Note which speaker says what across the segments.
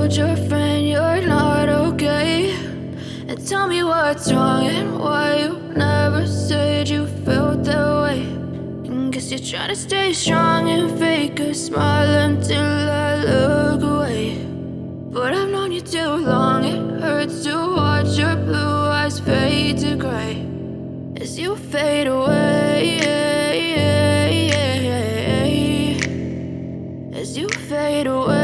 Speaker 1: told your friend you're not okay, and tell me what's wrong and why you never said you felt that way. And guess you're trying to stay strong and fake a smile until I look away. But I've known you too long, it hurts to watch your blue eyes fade to gray as you fade away, as you fade away.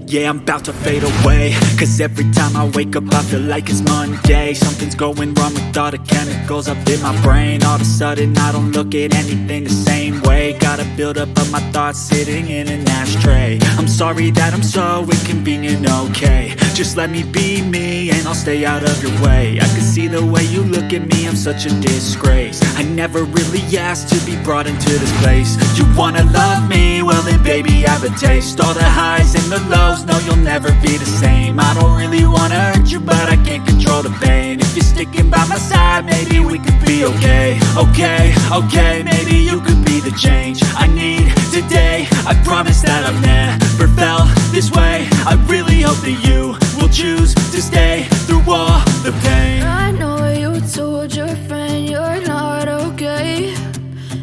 Speaker 2: Yeah, I'm about to fade away, cause every time I wake up I feel like it's Monday. Something's going wrong with all the chemicals up in my brain. All of a sudden I don't look at anything the same way. Got a buildup of my thoughts sitting in an ashtray. I'm sorry that I'm so inconvenient, okay. Just let me be me and I'll stay out of your way. I can see the way you look at me, I'm such a disgrace. I never really asked to be brought into this place. You wanna love me? Well then baby, have a taste. All the highs and the lows, no, you'll never be the same. I don't really wanna hurt you, but I can't control the pain. If you're sticking by my side, maybe we could be okay. Okay, maybe you could be the change I need today. I promise that I've never felt this way. I really hope that you will choose to stay through all the pain.
Speaker 1: I know you told your friend you're not okay,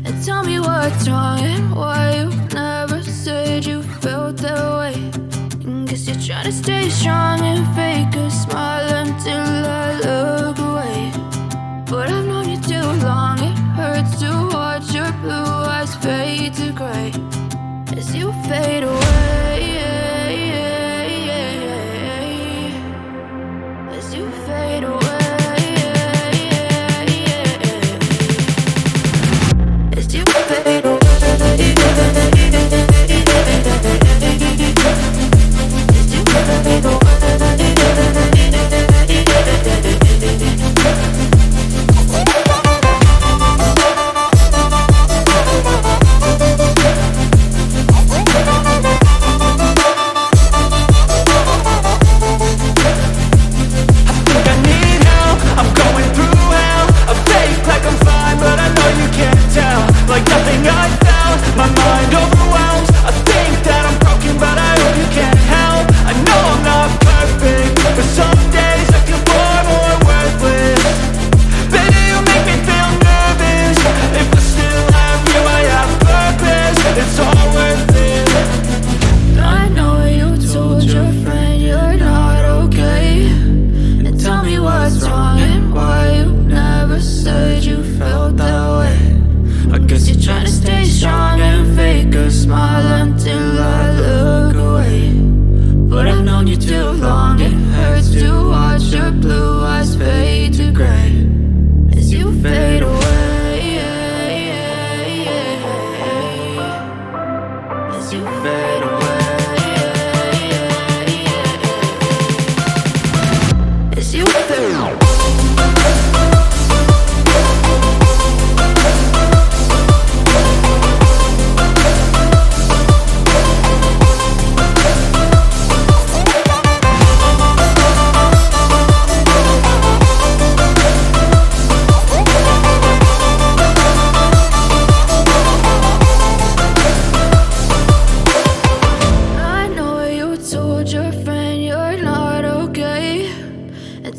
Speaker 1: and tell me what's wrong and why you never said you felt that way. And guess you're trying to stay strong and fake a smile until I look away. But I've known you too long, it hurts to watch your blue eyes fade to gray as you fade away, as you fade away. As you fade away.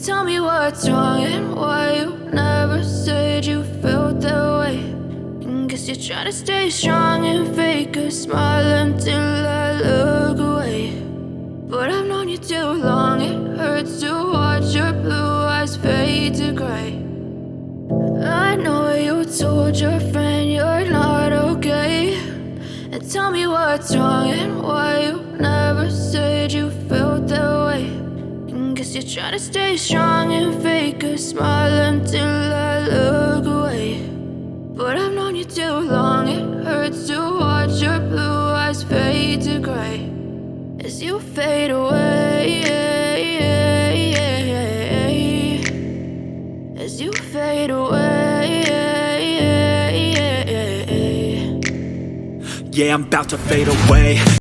Speaker 1: Tell me what's wrong and why you never said you felt that way. And guess you're trying to stay strong and fake a smile until I look away. But I've known you too long, it hurts to watch your blue eyes fade to gray. I know you told your friend you're not okay, and tell me what's wrong and why you never said you felt that way. Guess you're trying to stay strong and fake a smile until I look away. But I've known you too long, it hurts to watch your blue eyes fade to gray as you fade away, as you fade away.
Speaker 2: Yeah, I'm about to fade away.